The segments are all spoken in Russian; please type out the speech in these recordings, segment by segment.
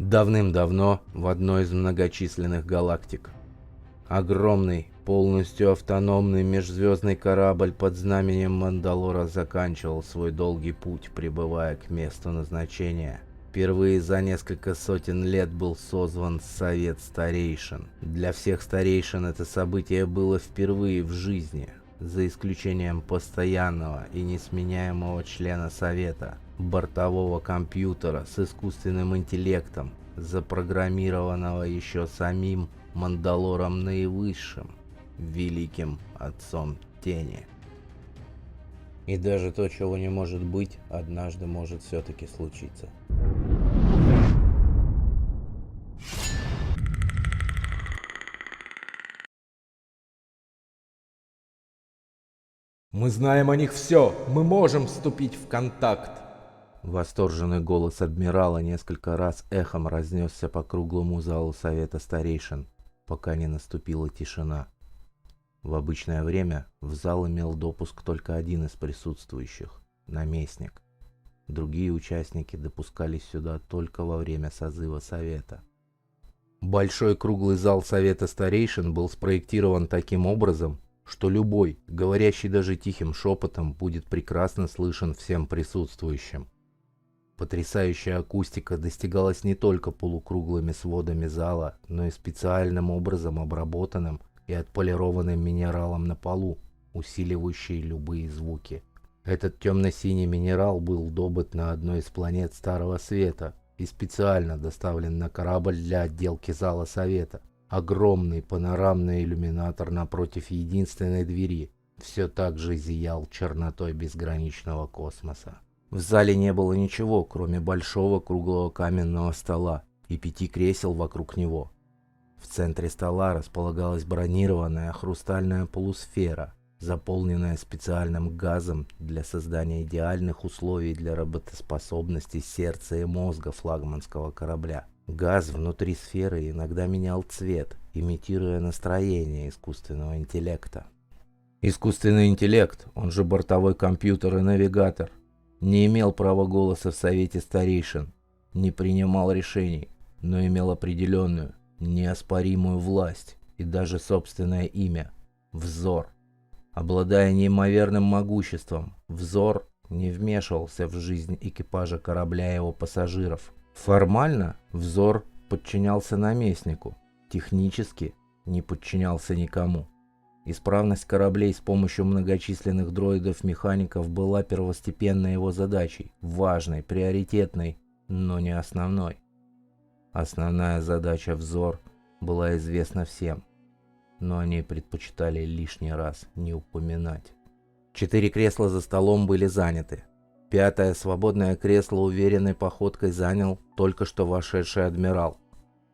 Давным-давно в одной из многочисленных галактик. Огромный, полностью автономный межзвездный корабль под знаменем Мандалора заканчивал свой долгий путь, прибывая к месту назначения. Впервые за несколько сотен лет был созван Совет Старейшин. Для всех старейшин это событие было впервые в жизни, за исключением постоянного и несменяемого члена Совета, бортового компьютера с искусственным интеллектом, запрограммированного еще самим Мандалором Наивысшим, Великим Отцом Тени. И даже то, чего не может быть, однажды может все-таки случиться. «Мы знаем о них все! Мы можем вступить в контакт!» Восторженный голос адмирала несколько раз эхом разнесся по круглому залу Совета Старейшин, пока не наступила тишина. В обычное время в зал имел допуск только один из присутствующих – наместник. Другие участники допускались сюда только во время созыва Совета. Большой круглый зал Совета Старейшин был спроектирован таким образом, что любой, говорящий даже тихим шепотом, будет прекрасно слышен всем присутствующим. Потрясающая акустика достигалась не только полукруглыми сводами зала, но и специальным образом обработанным и отполированным минералом на полу, усиливающий любые звуки. Этот темно-синий минерал был добыт на одной из планет Старого Света и специально доставлен на корабль для отделки зала Совета. Огромный панорамный иллюминатор напротив единственной двери все так же зиял чернотой безграничного космоса. В зале не было ничего, кроме большого круглого каменного стола и 5 кресел вокруг него. В центре стола располагалась бронированная хрустальная полусфера, заполненная специальным газом для создания идеальных условий для работоспособности сердца и мозга флагманского корабля. Газ внутри сферы иногда менял цвет, имитируя настроение искусственного интеллекта. Искусственный интеллект, он же бортовой компьютер и навигатор, не имел права голоса в Совете Старейшин, не принимал решений, но имел определенную, неоспоримую власть и даже собственное имя – Взор. Обладая неимоверным могуществом, Взор не вмешивался в жизнь экипажа корабля и его пассажиров. Формально Взор подчинялся наместнику, технически не подчинялся никому. Исправность кораблей с помощью многочисленных дроидов-механиков была первостепенной его задачей, важной, приоритетной, но не основной. Основная задача Взор была известна всем, но они предпочитали лишний раз не упоминать. 4 кресла за столом были заняты. 5-е свободное кресло уверенной походкой занял только что вошедший адмирал.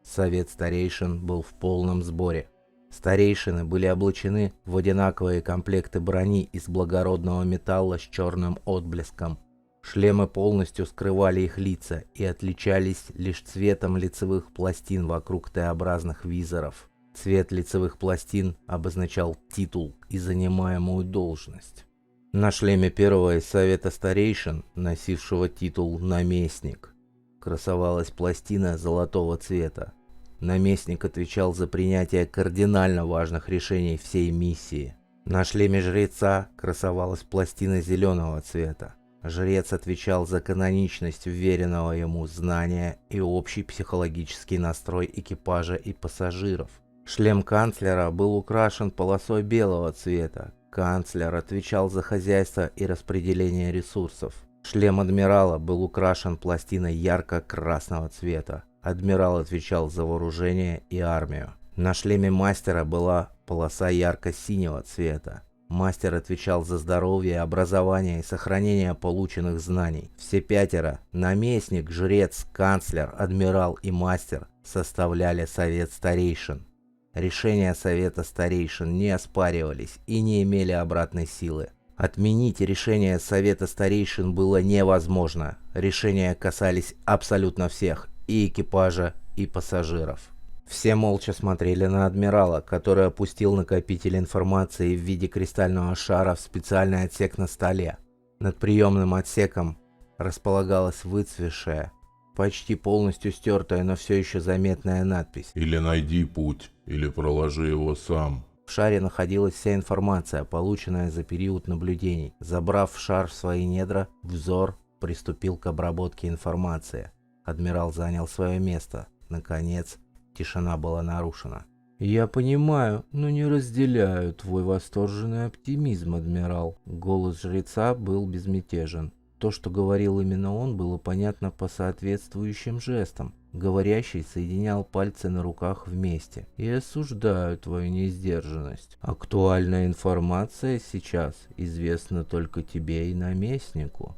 Совет Старейшин был в полном сборе. Старейшины были облачены в одинаковые комплекты брони из благородного металла с черным отблеском. Шлемы полностью скрывали их лица и отличались лишь цветом лицевых пластин вокруг Т-образных визоров. Цвет лицевых пластин обозначал титул и занимаемую должность. На шлеме первого из Совета Старейшин, носившего титул «Наместник», красовалась пластина золотого цвета. Наместник отвечал за принятие кардинально важных решений всей миссии. На шлеме жреца красовалась пластина зеленого цвета. Жрец отвечал за каноничность вверенного ему знания и общий психологический настрой экипажа и пассажиров. Шлем канцлера был украшен полосой белого цвета. Канцлер отвечал за хозяйство и распределение ресурсов. Шлем адмирала был украшен пластиной ярко-красного цвета. Адмирал отвечал за вооружение и армию. На шлеме мастера была полоса ярко-синего цвета. Мастер отвечал за здоровье, образование и сохранение полученных знаний. Все 5 – наместник, жрец, канцлер, адмирал и мастер – составляли Совет Старейшин. Решения Совета Старейшин не оспаривались и не имели обратной силы. Отменить решение Совета Старейшин было невозможно. Решения касались абсолютно всех – и экипажа, и пассажиров. Все молча смотрели на адмирала, который опустил накопитель информации в виде кристального шара в специальный отсек на столе. Над приемным отсеком располагалась выцветшая, почти полностью стертая, но все еще заметная надпись. Или найди путь, или проложи его сам. В шаре находилась вся информация, полученная за период наблюдений. Забрав шар в свои недра, взор приступил к обработке информации. Адмирал занял свое место. Наконец, тишина была нарушена. «Я понимаю, но не разделяю твой восторженный оптимизм, адмирал». Голос жреца был безмятежен. То, что говорил именно он, было понятно по соответствующим жестам. Говорящий соединял пальцы на руках вместе. «Я осуждаю твою несдержанность. Актуальная информация сейчас известна только тебе и наместнику.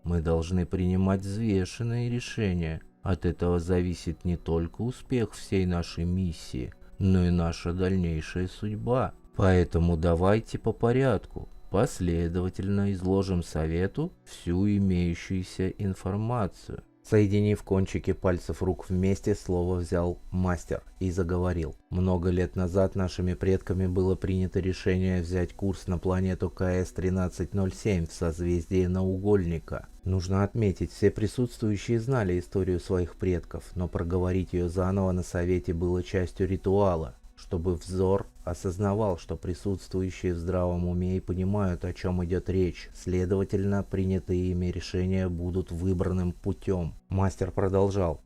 Мы должны принимать взвешенные решения. От этого зависит не только успех всей нашей миссии, но и наша дальнейшая судьба. Поэтому давайте по порядку. Последовательно изложим совету всю имеющуюся информацию». Соединив кончики пальцев рук вместе, слово взял мастер и заговорил. Много лет назад нашими предками было принято решение взять курс на планету КС-1307 в созвездии Наугольника. Нужно отметить, все присутствующие знали историю своих предков, но проговорить ее заново на совете было частью ритуала, чтобы взор осознавал, что присутствующие в здравом уме и понимают, о чем идет речь. Следовательно, принятые ими решения будут выбранным путем. Мастер продолжал.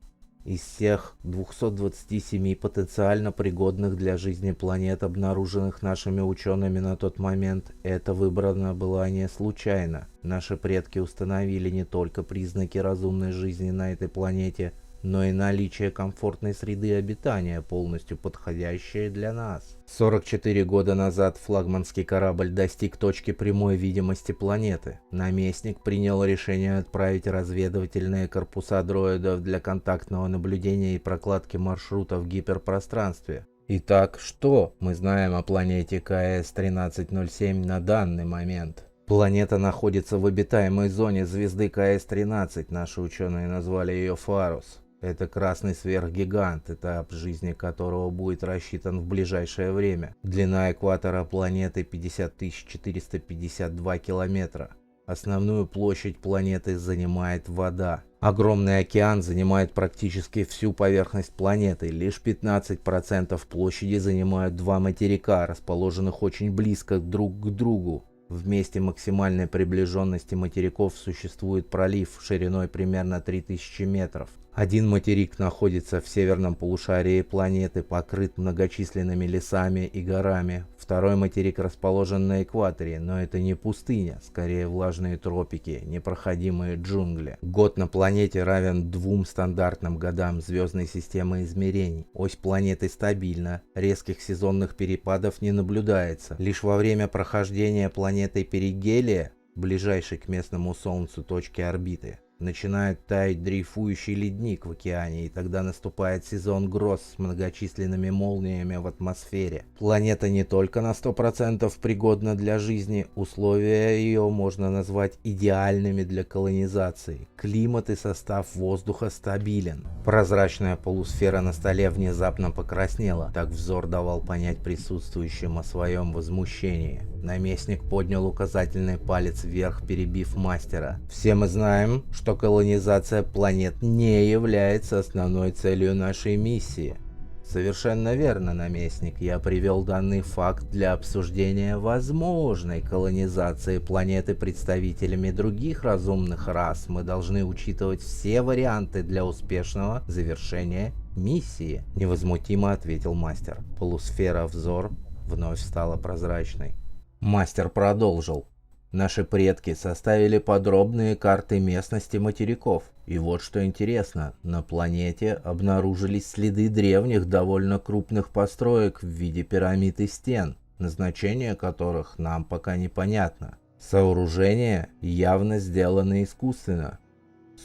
Из всех 227 потенциально пригодных для жизни планет, обнаруженных нашими учеными на тот момент, это выбрано было не случайно. Наши предки установили не только признаки разумной жизни на этой планете, но и наличие комфортной среды обитания, полностью подходящей для нас. 44 года назад флагманский корабль достиг точки прямой видимости планеты. Наместник принял решение отправить разведывательные корпуса дроидов для контактного наблюдения и прокладки маршрута в гиперпространстве. Итак, что мы знаем о планете КС-1307 на данный момент? Планета находится в обитаемой зоне звезды КС-13, наши ученые назвали ее Фарус. Это красный сверхгигант, этап жизни которого будет рассчитан в ближайшее время. Длина экватора планеты 50 452 километра. Основную площадь планеты занимает вода. Огромный океан занимает практически всю поверхность планеты. Лишь 15% площади занимают два материка, расположенных очень близко друг к другу. В месте максимальной приближенности материков существует пролив шириной примерно 3000 метров. Один материк находится в северном полушарии планеты, покрыт многочисленными лесами и горами. Второй материк расположен на экваторе, но это не пустыня, скорее влажные тропики, непроходимые джунгли. Год на планете равен 2 стандартным годам звездной системы измерений. Ось планеты стабильна, резких сезонных перепадов не наблюдается. Лишь во время прохождения планетой перигелия, ближайшей к местному Солнцу точки орбиты, начинает таять дрейфующий ледник в океане, и тогда наступает сезон гроз с многочисленными молниями в атмосфере. Планета не только на 100% пригодна для жизни, условия ее можно назвать идеальными для колонизации. Климат и состав воздуха стабилен. Прозрачная полусфера на столе внезапно покраснела, так взор давал понять присутствующим о своем возмущении. Наместник поднял указательный палец вверх, перебив мастера. «Все мы знаем, что колонизация планет не является основной целью нашей миссии». «Совершенно верно, наместник. Я привел данный факт для обсуждения возможной колонизации планеты представителями других разумных рас. Мы должны учитывать все варианты для успешного завершения миссии», — невозмутимо ответил мастер. Полусфера взор вновь стала прозрачной. Мастер продолжил. Наши предки составили подробные карты местности материков. И вот что интересно, на планете обнаружились следы древних довольно крупных построек в виде пирамид и стен, назначение которых нам пока непонятно. Сооружения явно сделаны искусственно,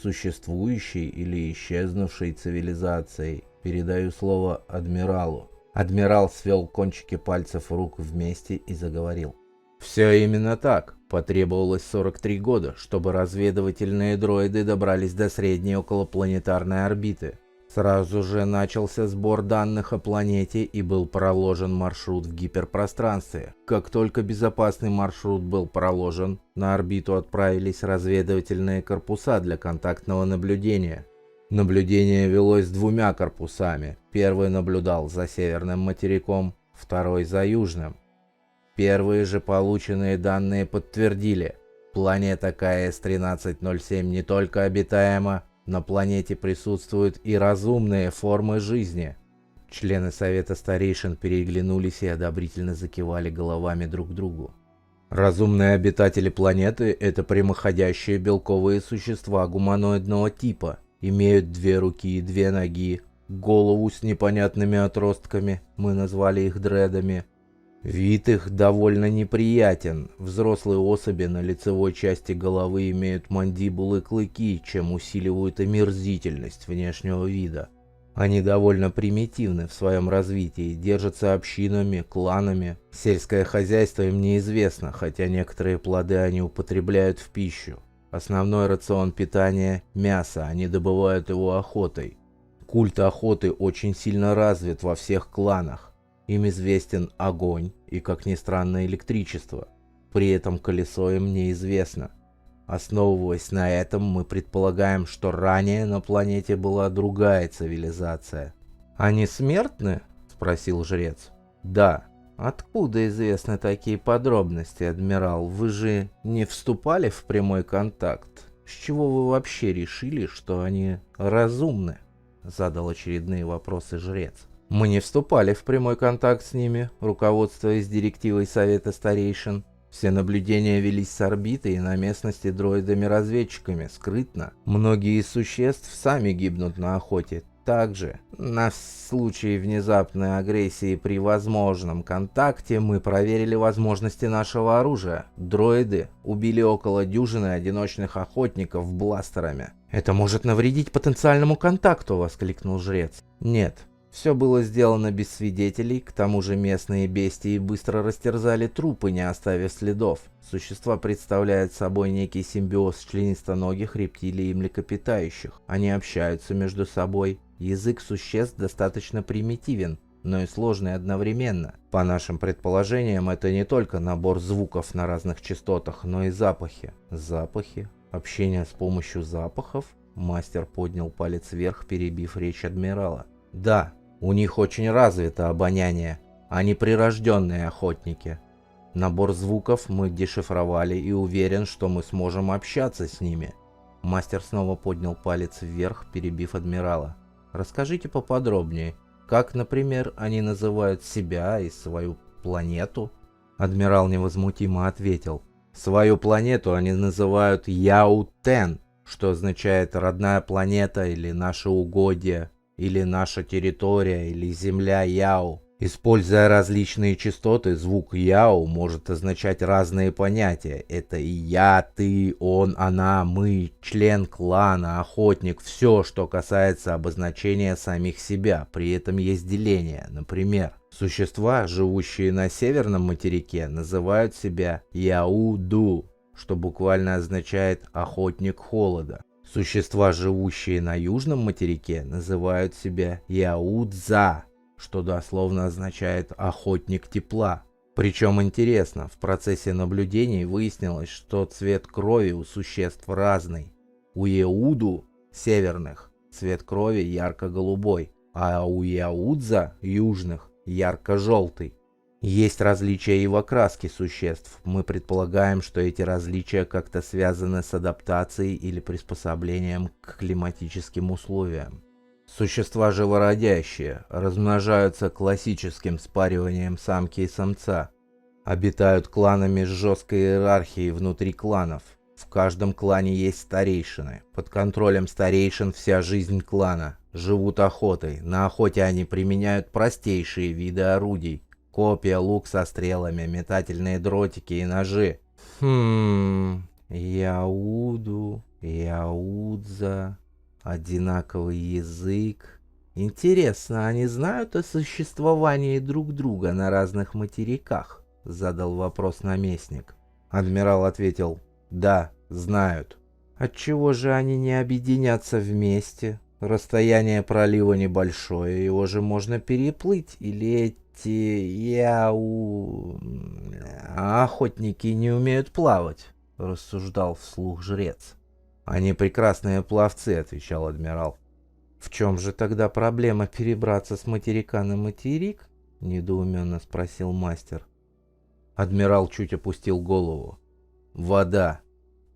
существующей или исчезнувшей цивилизацией. Передаю слово адмиралу. Адмирал свел кончики пальцев рук вместе и заговорил. Все именно так. Потребовалось 43 года, чтобы разведывательные дроиды добрались до средней околопланетарной орбиты. Сразу же начался сбор данных о планете и был проложен маршрут в гиперпространстве. Как только безопасный маршрут был проложен, на орбиту отправились разведывательные корпуса для контактного наблюдения. Наблюдение велось двумя корпусами. Первый наблюдал за северным материком, второй за южным. Первые же полученные данные подтвердили: планета КС-1307 не только обитаема, на планете присутствуют и разумные формы жизни. Члены Совета Старейшин переглянулись и одобрительно закивали головами друг другу. Разумные обитатели планеты – это прямоходящие белковые существа гуманоидного типа, имеют 2 руки и 2 ноги, голову с непонятными отростками, мы назвали их дредами. Вид их довольно неприятен. Взрослые особи на лицевой части головы имеют мандибулы и клыки, чем усиливают омерзительность внешнего вида. Они довольно примитивны в своем развитии, держатся общинами, кланами. Сельское хозяйство им неизвестно, хотя некоторые плоды они употребляют в пищу. Основной рацион питания – мясо, они добывают его охотой. Культ охоты очень сильно развит во всех кланах. Им известен огонь и, как ни странно, электричество. При этом колесо им неизвестно. Основываясь на этом, мы предполагаем, что ранее на планете была другая цивилизация. «Они смертны?» – спросил жрец. «Да». «Откуда известны такие подробности, адмирал? Вы же не вступали в прямой контакт. С чего вы вообще решили, что они разумны?» – задал очередные вопросы жрец. «Мы не вступали в прямой контакт с ними, руководствуясь директивой Совета Старейшин. Все наблюдения велись с орбиты и на местности дроидами-разведчиками, скрытно. Многие из существ сами гибнут на охоте. Также, на случай внезапной агрессии при возможном контакте, мы проверили возможности нашего оружия. Дроиды убили около дюжины одиночных охотников бластерами». «Это может навредить потенциальному контакту!» — воскликнул жрец. «Нет. Все было сделано без свидетелей, к тому же местные бестии быстро растерзали трупы, не оставив следов. Существа представляют собой некий симбиоз членистоногих рептилий и млекопитающих. Они общаются между собой. Язык существ достаточно примитивен, но и сложный одновременно. По нашим предположениям, это не только набор звуков на разных частотах, но и запахи». «Запахи? Общение с помощью запахов?» Мастер поднял палец вверх, перебив речь адмирала. «Да. У них очень развито обоняние. Они прирожденные охотники. Набор звуков мы дешифровали и уверен, что мы сможем общаться с ними». Мастер снова поднял палец вверх, перебив адмирала. «Расскажите поподробнее. Как, например, они называют себя и свою планету?» Адмирал невозмутимо ответил. «Свою планету они называют Яутен, что означает «родная планета» или «наше угодье», или «наша территория», или «земля Яу». Используя различные частоты, звук Яу может означать разные понятия. Это и я, ты, он, она, мы, член клана, охотник, все, что касается обозначения самих себя. При этом есть деление. Например, существа, живущие на северном материке, называют себя Яуду, что буквально означает «охотник холода». Существа, живущие на южном материке, называют себя Яудза, что дословно означает «охотник тепла». Причем интересно, в процессе наблюдений выяснилось, что цвет крови у существ разный. У Яуду, северных, цвет крови ярко-голубой, а у Яудза, южных, ярко-желтый. Есть различия и в окраске существ. Мы предполагаем, что эти различия как-то связаны с адаптацией или приспособлением к климатическим условиям. Существа живородящие, размножаются классическим спариванием самки и самца. Обитают кланами с жесткой иерархией внутри кланов. В каждом клане есть старейшины. Под контролем старейшин вся жизнь клана. Живут охотой. На охоте они применяют простейшие виды орудий. Копья, лук со стрелами, метательные дротики и ножи. Яуду, Яудза, одинаковый язык. Интересно, они знают о существовании друг друга на разных материках? Задал вопрос наместник. Адмирал ответил: да, знают. Отчего же они не объединятся вместе? Расстояние пролива небольшое, его же можно переплыть, или охотники не умеют плавать, рассуждал вслух жрец. Они прекрасные пловцы, отвечал адмирал. В чем же тогда проблема перебраться с материка на материк? Недоуменно спросил мастер. Адмирал чуть опустил голову. Вода.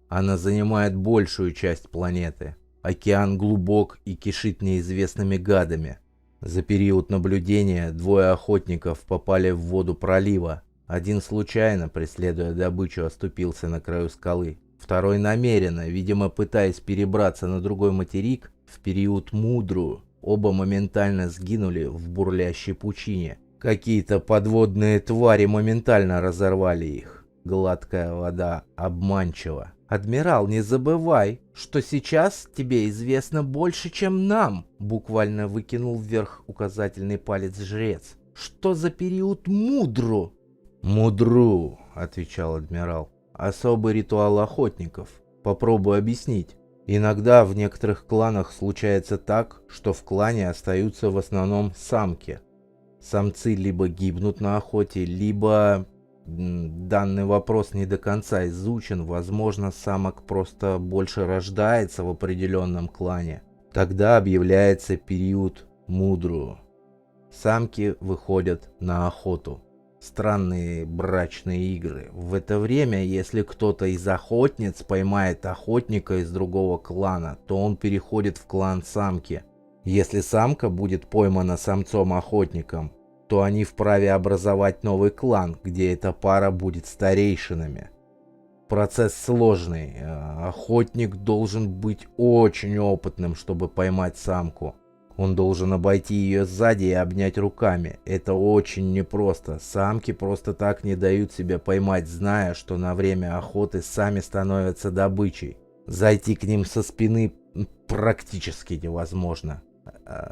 Она занимает большую часть планеты. Океан глубок и кишит неизвестными гадами. За период наблюдения 2 охотников попали в воду пролива. Один случайно, преследуя добычу, оступился на краю скалы. Второй намеренно, видимо, пытаясь перебраться на другой материк, в период Мудру. Оба моментально сгинули в бурлящей пучине. Какие-то подводные твари моментально разорвали их. Гладкая вода обманчива. «Адмирал, не забывай, что сейчас тебе известно больше, чем нам!» Буквально выкинул вверх указательный палец жрец. «Что за период Мудру?» «Мудру», — отвечал адмирал. «Особый ритуал охотников. Попробую объяснить. Иногда в некоторых кланах случается так, что в клане остаются в основном самки. Самцы либо гибнут на охоте, либо... Данный вопрос не до конца изучен, возможно, самок просто больше рождается в определенном клане. Тогда объявляется период Мудру. Самки выходят на охоту. Странные брачные игры. В это время, если кто-то из охотниц поймает охотника из другого клана, то он переходит в клан самки. Если самка будет поймана самцом-охотником, то они вправе образовать новый клан, где эта пара будет старейшинами. Процесс сложный. Охотник должен быть очень опытным, чтобы поймать самку. Он должен обойти ее сзади и обнять руками. Это очень непросто. Самки просто так не дают себя поймать, зная, что на время охоты сами становятся добычей. Зайти к ним со спины практически невозможно.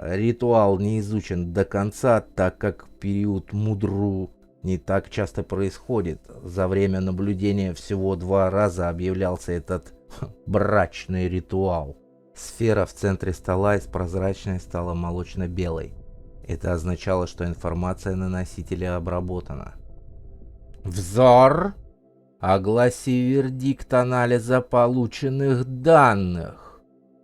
Ритуал не изучен до конца, так как период Мудру не так часто происходит. За время наблюдения всего 2 раза объявлялся этот брачный ритуал. Сфера в центре стола из прозрачной стала молочно-белой. Это означало, что информация на носителе обработана. «Взор! Огласи вердикт анализа полученных данных!»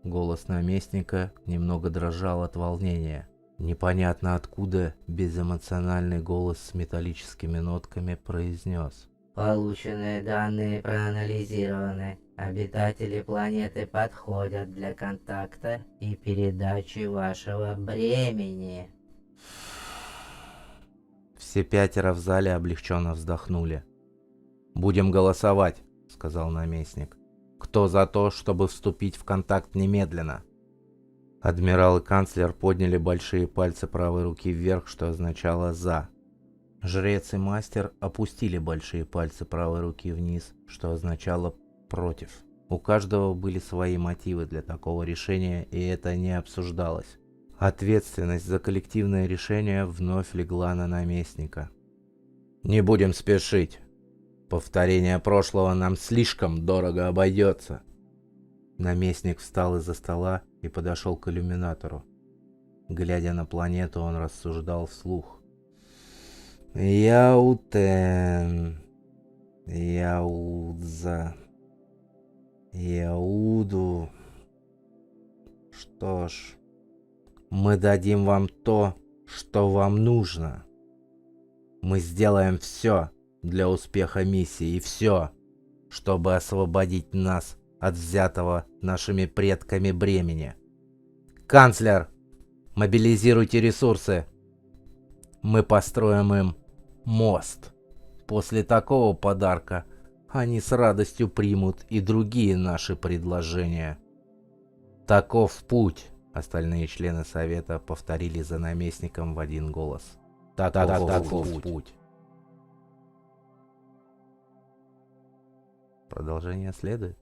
Голос наместника немного дрожал от волнения. Непонятно откуда безэмоциональный голос с металлическими нотками произнес. Полученные данные проанализированы. Обитатели планеты подходят для контакта и передачи вашего бремени. Все 5 в зале облегченно вздохнули. «Будем голосовать», — сказал наместник. «Кто за то, чтобы вступить в контакт немедленно?» Адмирал и канцлер подняли большие пальцы правой руки вверх, что означало «за». Жрец и мастер опустили большие пальцы правой руки вниз, что означало «против». У каждого были свои мотивы для такого решения, и это не обсуждалось. Ответственность за коллективное решение вновь легла на наместника. «Не будем спешить. Повторение прошлого нам слишком дорого обойдется». Наместник встал из-за стола и подошел к иллюминатору. Глядя на планету, он рассуждал вслух. «Яутен, Яудза, Яуду. Что ж, мы дадим вам то, что вам нужно. Мы сделаем все для успеха миссии и все, чтобы освободить нас от взятого нашими предками бремени. Канцлер, мобилизируйте ресурсы. Мы построим им мост. После такого подарка они с радостью примут и другие наши предложения. Таков путь. Остальные члены совета повторили за наместником в один голос. Таков путь. Продолжение следует.